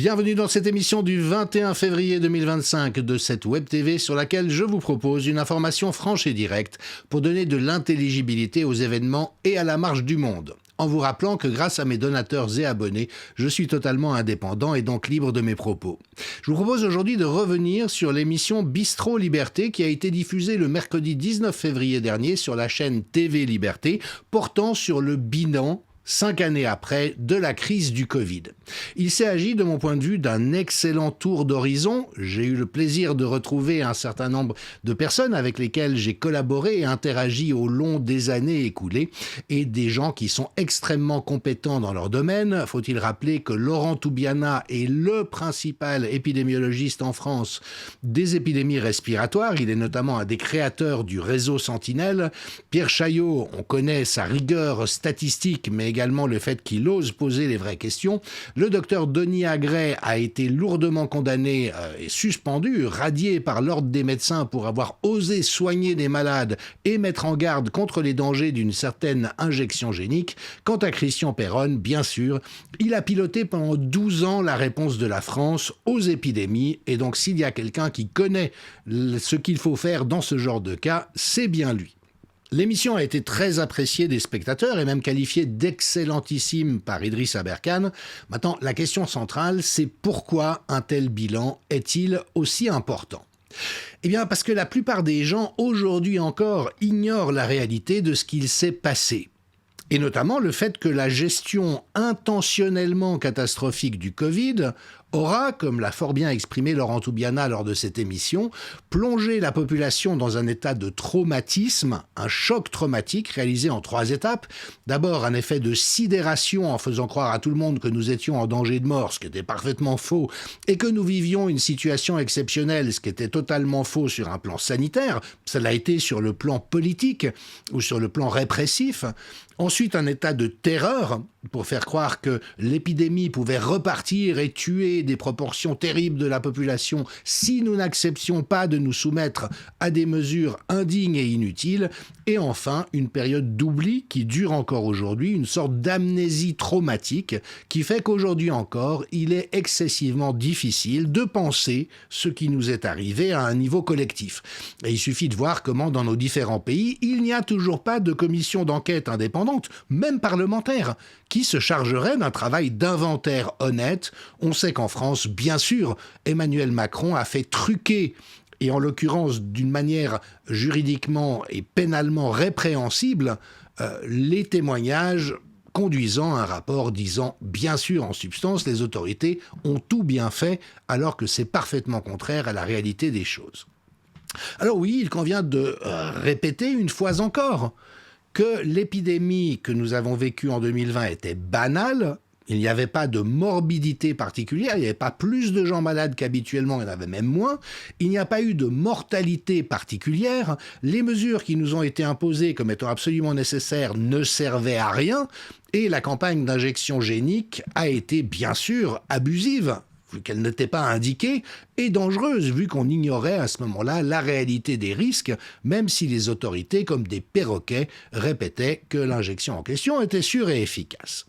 Bienvenue dans cette émission du 21 février 2025 de cette Web TV sur laquelle je vous propose une information franche et directe pour donner de l'intelligibilité aux événements et à la marche du monde. En vous rappelant que grâce à mes donateurs et abonnés, je suis totalement indépendant et donc libre de mes propos. Je vous propose aujourd'hui de revenir sur l'émission Bistro Liberté qui a été diffusée le mercredi 19 février dernier sur la chaîne TV Liberté, portant sur le bilan 5 années après, de la crise du Covid. Il s'est agi, de mon point de vue, d'un excellent tour d'horizon. J'ai eu le plaisir de retrouver un certain nombre de personnes avec lesquelles j'ai collaboré et interagi au long des années écoulées, et des gens qui sont extrêmement compétents dans leur domaine. Faut-il rappeler que Laurent Toubiana est le principal épidémiologiste en France des épidémies respiratoires. Il est notamment un des créateurs du réseau Sentinelle. Pierre Chaillot, on connaît sa rigueur statistique, mais également le fait qu'il ose poser les vraies questions. Le docteur Denis Agrey a été lourdement condamné et suspendu, radié par l'ordre des médecins pour avoir osé soigner des malades et mettre en garde contre les dangers d'une certaine injection génique. Quant à Christian Perron, bien sûr, il a piloté pendant 12 ans la réponse de la France aux épidémies, et donc s'il y a quelqu'un qui connaît ce qu'il faut faire dans ce genre de cas, c'est bien lui. L'émission a été très appréciée des spectateurs et même qualifiée d'excellentissime par Idriss Aberkane. Maintenant, la question centrale, c'est pourquoi un tel bilan est-il aussi important ? Eh bien, parce que la plupart des gens, aujourd'hui encore, ignorent la réalité de ce qu'il s'est passé. Et notamment le fait que la gestion intentionnellement catastrophique du Covid aura, comme l'a fort bien exprimé Laurent Toubiana lors de cette émission, plongé la population dans un état de traumatisme, un choc traumatique réalisé en 3 étapes. D'abord, un effet de sidération en faisant croire à tout le monde que nous étions en danger de mort, ce qui était parfaitement faux, et que nous vivions une situation exceptionnelle, ce qui était totalement faux sur un plan sanitaire. Ça l'a été sur le plan politique ou sur le plan répressif. Ensuite, un état de terreur pour faire croire que l'épidémie pouvait repartir et tuer des proportions terribles de la population si nous n'acceptions pas de nous soumettre à des mesures indignes et inutiles. Et enfin, une période d'oubli qui dure encore aujourd'hui, une sorte d'amnésie traumatique qui fait qu'aujourd'hui encore, il est excessivement difficile de penser ce qui nous est arrivé à un niveau collectif. Et il suffit de voir comment dans nos différents pays, il n'y a toujours pas de commission d'enquête indépendante, même parlementaire, qui se chargerait d'un travail d'inventaire honnête. On sait qu'en France, bien sûr, Emmanuel Macron a fait truquer, et en l'occurrence d'une manière juridiquement et pénalement répréhensible, les témoignages conduisant à un rapport disant, bien sûr, en substance, les autorités ont tout bien fait, alors que c'est parfaitement contraire à la réalité des choses. Alors oui, il convient de répéter une fois encore que l'épidémie que nous avons vécue en 2020 était banale. Il n'y avait pas de morbidité particulière, il n'y avait pas plus de gens malades qu'habituellement, il y en avait même moins. Il n'y a pas eu de mortalité particulière. Les mesures qui nous ont été imposées comme étant absolument nécessaires ne servaient à rien. Et la campagne d'injection génique a été bien sûr abusive, vu qu'elle n'était pas indiquée, et dangereuse, vu qu'on ignorait à ce moment-là la réalité des risques, même si les autorités, comme des perroquets, répétaient que l'injection en question était sûre et efficace.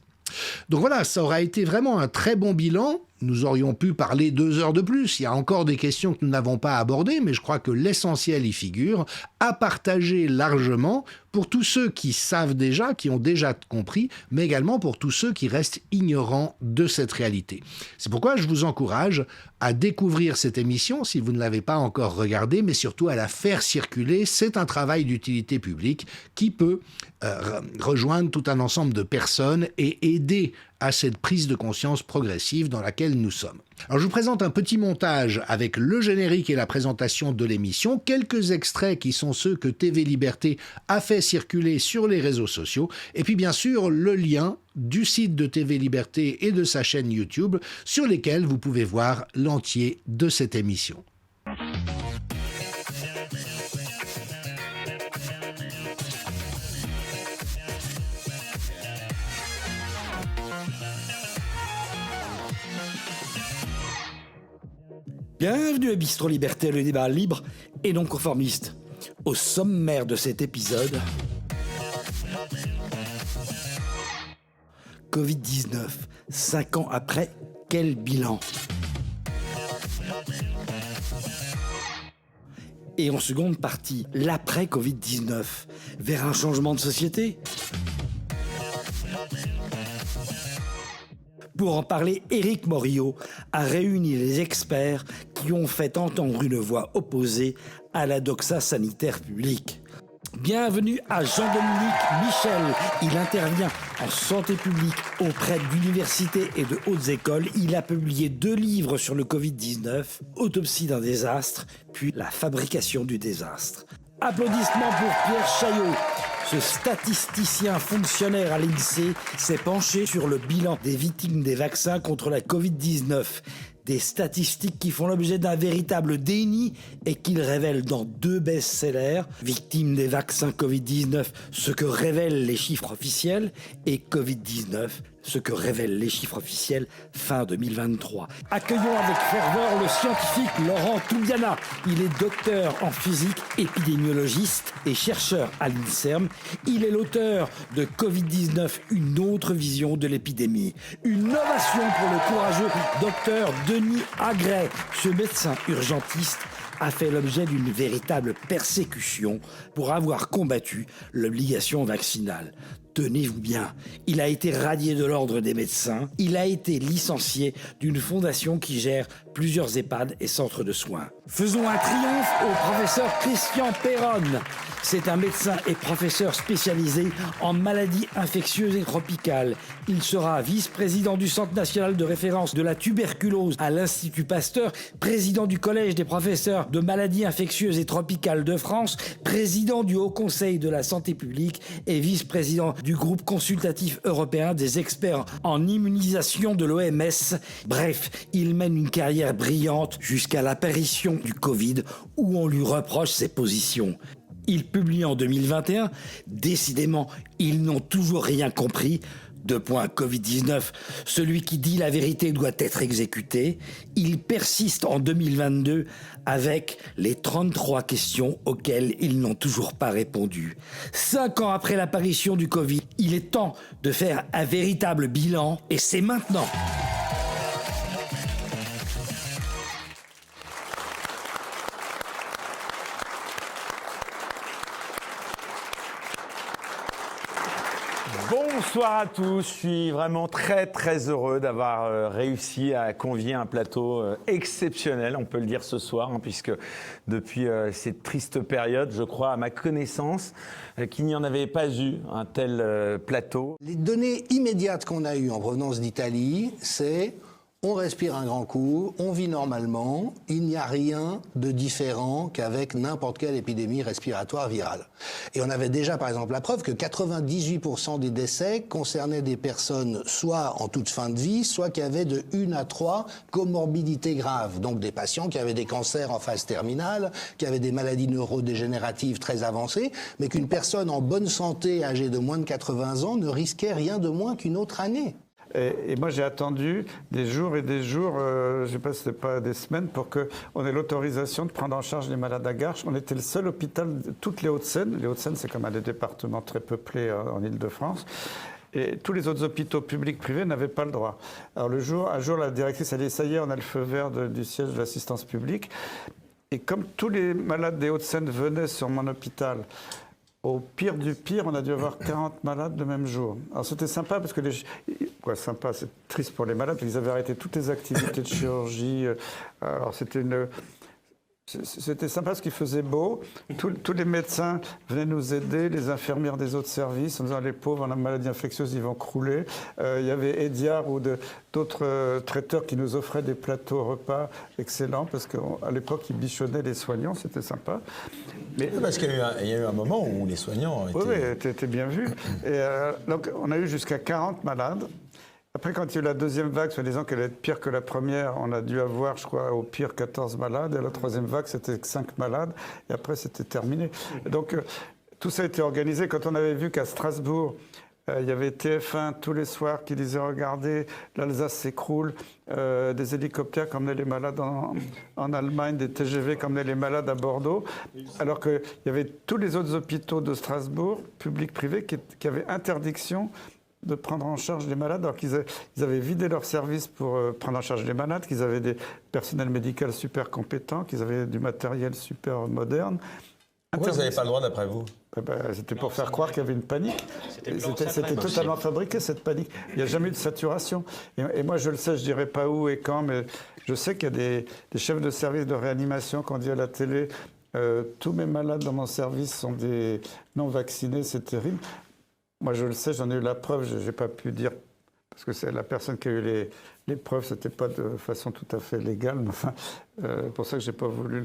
Donc voilà, ça aura été vraiment un très bon bilan. Nous aurions pu parler 2 heures de plus. Il y a encore des questions que nous n'avons pas abordées, mais je crois que l'essentiel y figure, à partager largement pour tous ceux qui savent déjà, qui ont déjà compris, mais également pour tous ceux qui restent ignorants de cette réalité. C'est pourquoi je vous encourage à découvrir cette émission si vous ne l'avez pas encore regardée, mais surtout à la faire circuler. C'est un travail d'utilité publique qui peut rejoindre tout un ensemble de personnes et aider à cette prise de conscience progressive dans laquelle nous sommes. Alors je vous présente un petit montage avec le générique et la présentation de l'émission, quelques extraits qui sont ceux que TV Liberté a fait circuler sur les réseaux sociaux, et puis bien sûr le lien du site de TV Liberté et de sa chaîne YouTube sur lesquels vous pouvez voir l'entier de cette émission. Bienvenue à Bistro Liberté, le débat libre et non conformiste. Au sommaire de cet épisode, Covid-19, 5 ans après, quel bilan? Et en seconde partie, l'après-Covid-19, vers un changement de société? Pour en parler, Éric Morillo a réuni les experts qui ont fait entendre une voix opposée à la doxa sanitaire publique. Bienvenue à Jean-Dominique Michel. Il intervient en santé publique auprès d'universités et de hautes écoles. Il a publié 2 livres sur le Covid-19, Autopsie d'un désastre, puis La fabrication du désastre. Applaudissements pour Pierre Chaillot. Ce statisticien fonctionnaire à l'INSEE s'est penché sur le bilan des victimes des vaccins contre la Covid-19. Des statistiques qui font l'objet d'un véritable déni et qu'il révèle dans 2 best-sellers, Victimes des vaccins Covid-19, ce que révèlent les chiffres officiels, et Covid-19, ce que révèlent les chiffres officiels fin 2023. Accueillons avec ferveur le scientifique Laurent Toubiana. Il est docteur en physique, épidémiologiste et chercheur à l'INSERM. Il est l'auteur de Covid-19, une autre vision de l'épidémie. Une ovation pour le courageux docteur Denis Agret. Ce médecin urgentiste a fait l'objet d'une véritable persécution pour avoir combattu l'obligation vaccinale. Tenez-vous bien, il a été radié de l'ordre des médecins, il a été licencié d'une fondation qui gère plusieurs EHPAD et centres de soins. Faisons un triomphe au professeur Christian Perronne. C'est un médecin et professeur spécialisé en maladies infectieuses et tropicales. Il sera vice-président du Centre national de référence de la tuberculose à l'Institut Pasteur, président du Collège des professeurs de maladies infectieuses et tropicales de France, président du Haut Conseil de la santé publique et vice-président du groupe consultatif européen des experts en immunisation de l'OMS. Bref, il mène une carrière brillante jusqu'à l'apparition du Covid où on lui reproche ses positions. Il publie en 2021, décidément, ils n'ont toujours rien compris. Covid-19, celui qui dit la vérité doit être exécuté. Il persiste en 2022 avec les 33 questions auxquelles ils n'ont toujours pas répondu. 5 ans après l'apparition du Covid, il est temps de faire un véritable bilan et c'est maintenant. Bonsoir à tous, je suis vraiment très heureux d'avoir réussi à convier un plateau exceptionnel, on peut le dire ce soir, puisque depuis cette triste période, je crois à ma connaissance qu'il n'y en avait pas eu un tel plateau. Les données immédiates qu'on a eues en provenance d'Italie, c'est on respire un grand coup, on vit normalement, il n'y a rien de différent qu'avec n'importe quelle épidémie respiratoire virale. Et on avait déjà par exemple la preuve que 98% des décès concernaient des personnes soit en toute fin de vie, soit qui avaient de 1 à 3 comorbidités graves, donc des patients qui avaient des cancers en phase terminale, qui avaient des maladies neurodégénératives très avancées, mais qu'une personne en bonne santé âgée de moins de 80 ans ne risquait rien de moins qu'une autre année. Et moi, j'ai attendu des jours et des jours, je ne sais pas si c'était pas des semaines, pour qu'on ait l'autorisation de prendre en charge les malades à Garches. On était le seul hôpital de toutes les Hauts-de-Seine. Les Hauts-de-Seine, c'est comme un des départements très peuplés en Île-de-France. Et tous les autres hôpitaux publics privés n'avaient pas le droit. Alors un jour, la directrice a dit, ça y est, on a le feu vert du siège de l'assistance publique. Et comme tous les malades des Hauts-de-Seine venaient sur mon hôpital, au pire du pire, on a dû avoir 40 malades le même jour. Alors c'était sympa parce que sympa, c'est triste pour les malades, ils avaient arrêté toutes les activités de chirurgie. Alors c'était sympa parce qu'il faisait beau. Tous les médecins venaient nous aider, les infirmières des autres services, en disant les pauvres, en la maladie infectieuse, ils vont crouler. Il y avait Ediard ou d'autres traiteurs qui nous offraient des plateaux repas excellents parce qu'à l'époque, ils bichonnaient les soignants, c'était sympa. Mais parce qu'il y a eu un moment où les soignants étaient bien vus. Et donc, on a eu jusqu'à 40 malades. Après, quand il y a eu la deuxième vague, soi-disant qu'elle allait être pire que la première, on a dû avoir, je crois, au pire 14 malades. Et la troisième vague, c'était 5 malades. Et après, c'était terminé. Donc, tout ça a été organisé. Quand on avait vu qu'à Strasbourg, il y avait TF1 tous les soirs qui disait « Regardez, l'Alsace s'écroule », des hélicoptères qui emmenaient les malades en Allemagne, des TGV qui emmenaient les malades à Bordeaux, alors qu'il y avait tous les autres hôpitaux de Strasbourg, publics, privés, qui avaient interdiction de prendre en charge les malades, alors qu'ils avaient vidé leur service pour prendre en charge les malades, qu'ils avaient des personnels médicaux super compétents, qu'ils avaient du matériel super moderne. Pourquoi vous n'avez pas le droit d'après vous? C'était pour faire croire qu'il y avait une panique. C'était totalement fabriqué, cette panique. Il n'y a jamais eu de saturation. Et moi, je le sais, je ne dirais pas où et quand, mais je sais qu'il y a des chefs de service de réanimation qui ont dit à la télé tous mes malades dans mon service sont des non-vaccinés, c'est terrible. Moi, je le sais, j'en ai eu la preuve, je n'ai pas pu dire, parce que c'est la personne qui a eu les preuves, ce n'était pas de façon tout à fait légale, mais enfin, pour ça que je n'ai pas voulu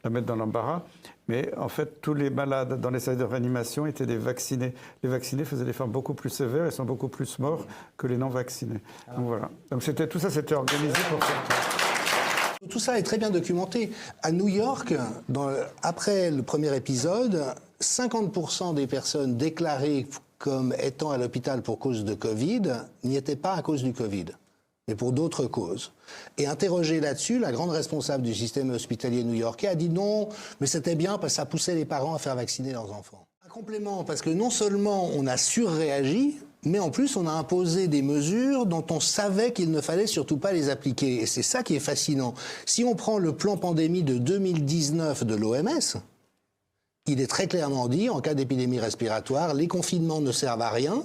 la mettre dans l'embarras. Mais en fait, tous les malades dans les services de réanimation étaient des vaccinés. Les vaccinés faisaient des formes beaucoup plus sévères et sont beaucoup plus morts que les non-vaccinés. Donc voilà. Donc tout ça, c'était organisé pour faire ça. Tout ça est très bien documenté. À New York, après le premier épisode, 50% des personnes déclarées comme étant à l'hôpital pour cause de Covid n'y étaient pas à cause du Covid, mais pour d'autres causes. Et interrogée là-dessus, la grande responsable du système hospitalier new-yorkais a dit non, mais c'était bien parce que ça poussait les parents à faire vacciner leurs enfants. Un complément, parce que non seulement on a surréagi, mais en plus on a imposé des mesures dont on savait qu'il ne fallait surtout pas les appliquer. Et c'est ça qui est fascinant. Si on prend le plan pandémie de 2019 de l'OMS, il est très clairement dit, en cas d'épidémie respiratoire, les confinements ne servent à rien,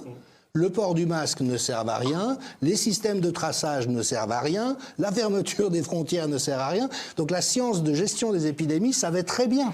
le port du masque ne sert à rien, les systèmes de traçage ne servent à rien, la fermeture des frontières ne sert à rien. Donc la science de gestion des épidémies savait très bien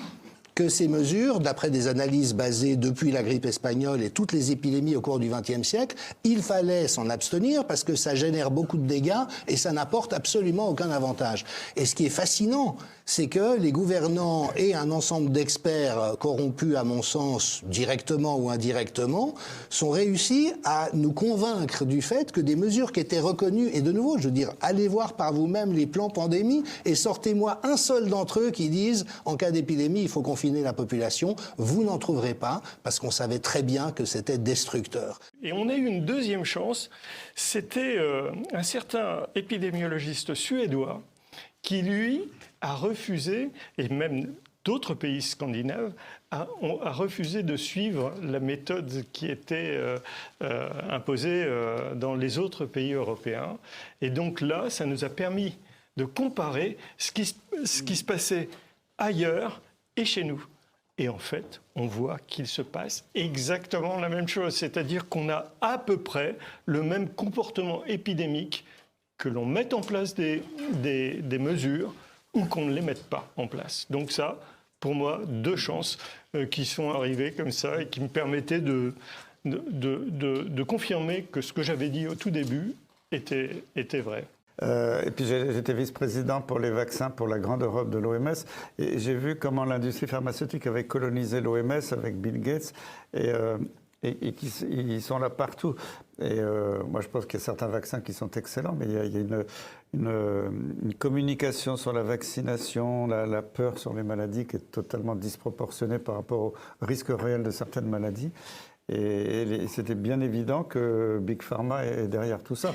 que ces mesures, d'après des analyses basées depuis la grippe espagnole et toutes les épidémies au cours du XXe siècle, il fallait s'en abstenir parce que ça génère beaucoup de dégâts et ça n'apporte absolument aucun avantage. Et ce qui est fascinant, c'est que les gouvernants et un ensemble d'experts corrompus, à mon sens, directement ou indirectement, sont réussis à nous convaincre du fait que des mesures qui étaient reconnues, et de nouveau, je veux dire, allez voir par vous-même les plans pandémie et sortez-moi un seul d'entre eux qui disent, en cas d'épidémie, il faut confiner la population. Vous n'en trouverez pas, parce qu'on savait très bien que c'était destructeur. Et on a eu une deuxième chance, c'était un certain épidémiologiste suédois qui, lui, a refusé, et même d'autres pays scandinaves, a refusé de suivre la méthode qui était imposée dans les autres pays européens. Et donc là, ça nous a permis de comparer ce qui se passait ailleurs et chez nous. Et en fait, on voit qu'il se passe exactement la même chose. C'est-à-dire qu'on a à peu près le même comportement épidémique, que l'on mette en place des mesures ou qu'on ne les mette pas en place. Donc ça, pour moi, deux chances qui sont arrivées comme ça et qui me permettaient de confirmer que ce que j'avais dit au tout début était vrai. Et puis j'étais vice-président pour les vaccins pour la grande Europe de l'OMS et j'ai vu comment l'industrie pharmaceutique avait colonisé l'OMS avec Bill Gates et ils sont là partout. Et moi, je pense qu'il y a certains vaccins qui sont excellents, mais il y a une communication sur la vaccination, la peur sur les maladies qui est totalement disproportionnée par rapport au risque réel de certaines maladies. Et c'était bien évident que Big Pharma est derrière tout ça.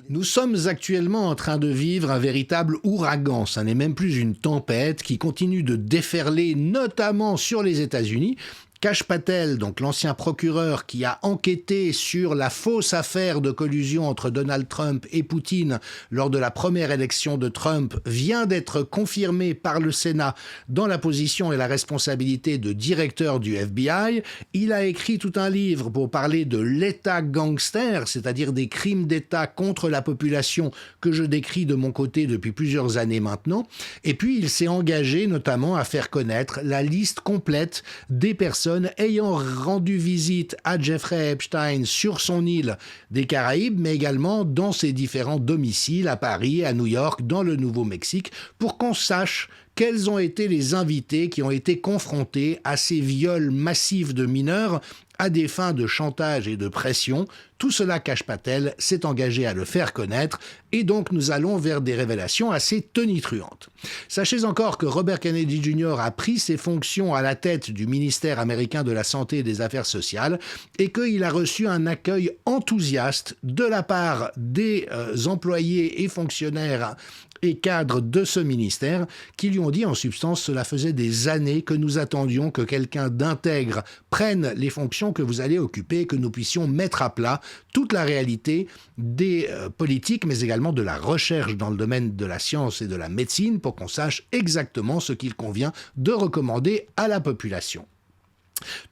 Nous sommes actuellement en train de vivre un véritable ouragan, ça n'est même plus une tempête qui continue de déferler notamment sur les États-Unis. Kash Patel, donc l'ancien procureur qui a enquêté sur la fausse affaire de collusion entre Donald Trump et Poutine lors de la première élection de Trump, vient d'être confirmé par le Sénat dans la position et la responsabilité de directeur du FBI. Il a écrit tout un livre pour parler de l'État gangster, c'est-à-dire des crimes d'État contre la population que je décris de mon côté depuis plusieurs années maintenant. Et puis il s'est engagé notamment à faire connaître la liste complète des personnes ayant rendu visite à Jeffrey Epstein sur son île des Caraïbes, mais également dans ses différents domiciles à Paris, à New York, dans le Nouveau-Mexique, pour qu'on sache quels ont été les invités qui ont été confrontés à ces viols massifs de mineurs à des fins de chantage et de pression. Tout cela, Kash Patel s'est engagé à le faire connaître Et donc nous allons vers des révélations assez tonitruantes. Sachez encore que Robert Kennedy Jr. a pris ses fonctions à la tête du ministère américain de la Santé et des Affaires sociales et qu'il a reçu un accueil enthousiaste de la part des employés et fonctionnaires et cadres de ce ministère qui lui ont dit en substance cela faisait des années que nous attendions que quelqu'un d'intègre prenne les fonctions que vous allez occuper et que nous puissions mettre à plat toute la réalité des politiques mais également de la recherche dans le domaine de la science et de la médecine pour qu'on sache exactement ce qu'il convient de recommander à la population.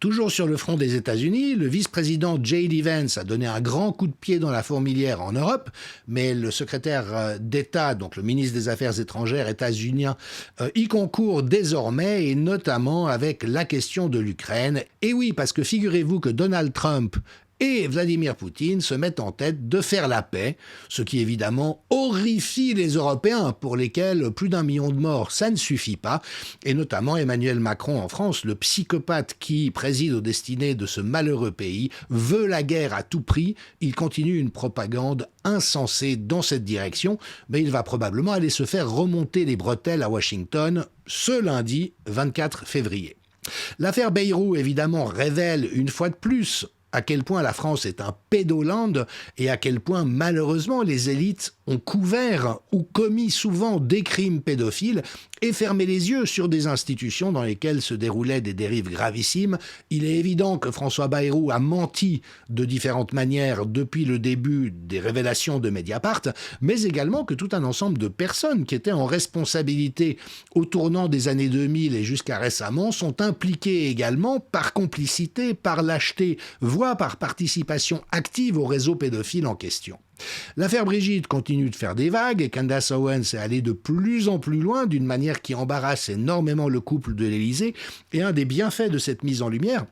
Toujours sur le front des États-Unis, le vice-président J.D. Vance a donné un grand coup de pied dans la fourmilière en Europe, mais le secrétaire d'État, donc le ministre des Affaires étrangères états-unien, y concourt désormais, et notamment avec la question de l'Ukraine. Et oui, parce que figurez-vous que Donald Trump et Vladimir Poutine se mettent en tête de faire la paix, ce qui évidemment horrifie les Européens pour lesquels plus d'1 million de morts, ça ne suffit pas, et notamment Emmanuel Macron en France, le psychopathe qui préside aux destinées de ce malheureux pays, veut la guerre à tout prix, il continue une propagande insensée dans cette direction, mais il va probablement aller se faire remonter les bretelles à Washington ce lundi 24 février. L'affaire Bayrou, évidemment, révèle une fois de plus à quel point la France est un pédoland et à quel point, malheureusement, les élites ont couvert ou commis souvent des crimes pédophiles et fermé les yeux sur des institutions dans lesquelles se déroulaient des dérives gravissimes. Il est évident que François Bayrou a menti de différentes manières depuis le début des révélations de Mediapart, mais également que tout un ensemble de personnes qui étaient en responsabilité au tournant des années 2000 et jusqu'à récemment sont impliquées également par complicité, par lâcheté, voire par participation active au réseau pédophile en question. L'affaire Brigitte continue de faire des vagues et Candace Owens est allée de plus en plus loin d'une manière qui embarrasse énormément le couple de l'Élysée. Et un des bienfaits de cette mise en lumière,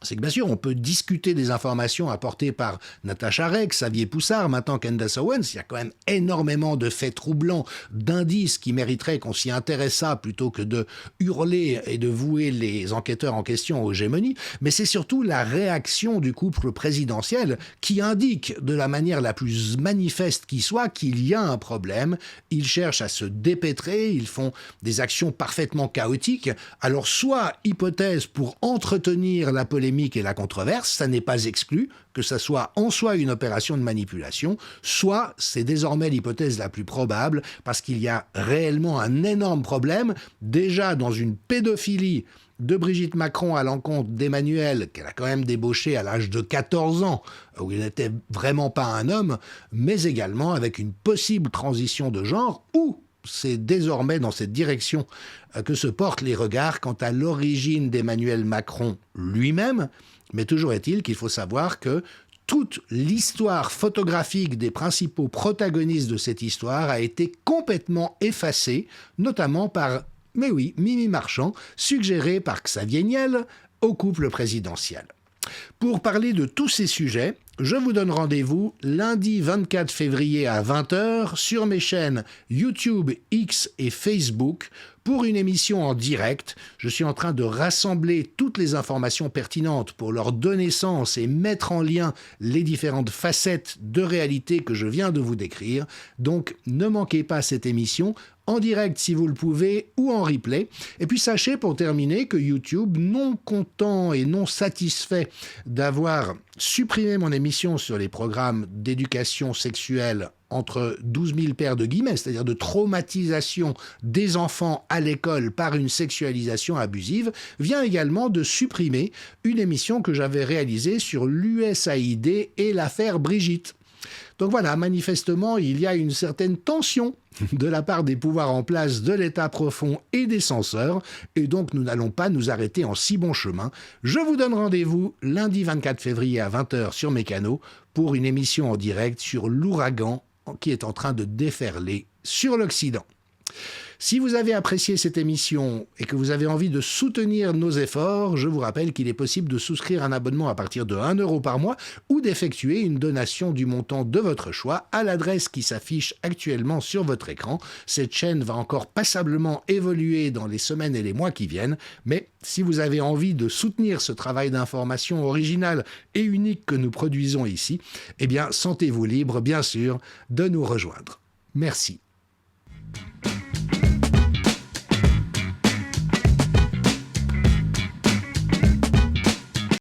c'est que bien sûr, on peut discuter des informations apportées par Natacha Rey, Xavier Poussard, maintenant Candace Owens. Il y a quand même énormément de faits troublants, d'indices qui mériteraient qu'on s'y intéressât plutôt que de hurler et de vouer les enquêteurs en question aux gémonies. Mais c'est surtout la réaction du couple présidentiel qui indique de la manière la plus manifeste qui soit qu'il y a un problème. Ils cherchent à se dépêtrer, ils font des actions parfaitement chaotiques. Alors soit, hypothèse pour entretenir la polémique et la controverse, ça n'est pas exclu que ça soit en soi une opération de manipulation, soit c'est désormais l'hypothèse la plus probable parce qu'il y a réellement un énorme problème, déjà dans une pédophilie de Brigitte Macron à l'encontre d'Emmanuel, qu'elle a quand même débauché à l'âge de 14 ans, où il n'était vraiment pas un homme, mais également avec une possible transition de genre où c'est désormais dans cette direction que se portent les regards quant à l'origine d'Emmanuel Macron lui-même. Mais toujours est-il qu'il faut savoir que toute l'histoire photographique des principaux protagonistes de cette histoire a été complètement effacée, notamment par, mais oui, Mimi Marchand, suggérée par Xavier Niel au couple présidentiel. Pour parler de tous ces sujets, je vous donne rendez-vous lundi 24 février à 20h sur mes chaînes YouTube, X et Facebook pour une émission en direct. Je suis en train de rassembler toutes les informations pertinentes pour leur donner sens et mettre en lien les différentes facettes de réalité que je viens de vous décrire. Donc ne manquez pas cette émission en direct si vous le pouvez ou en replay. Et puis sachez pour terminer que YouTube, non content et non satisfait d'avoir supprimé mon émission sur les programmes d'éducation sexuelle entre 12 000 paires de guillemets, c'est-à-dire de traumatisation des enfants à l'école par une sexualisation abusive, vient également de supprimer une émission que j'avais réalisée sur l'USAID et l'affaire Brigitte. Donc voilà, manifestement, il y a une certaine tension de la part des pouvoirs en place de l'État profond et des censeurs, et donc nous n'allons pas nous arrêter en si bon chemin. Je vous donne rendez-vous lundi 24 février à 20h sur mes canaux pour une émission en direct sur l'ouragan qui est en train de déferler sur l'Occident. Si vous avez apprécié cette émission et que vous avez envie de soutenir nos efforts, je vous rappelle qu'il est possible de souscrire un abonnement à partir de 1 € par mois ou d'effectuer une donation du montant de votre choix à l'adresse qui s'affiche actuellement sur votre écran. Cette chaîne va encore passablement évoluer dans les semaines et les mois qui viennent, mais si vous avez envie de soutenir ce travail d'information original et unique que nous produisons ici, eh bien, sentez-vous libre, bien sûr, de nous rejoindre. Merci.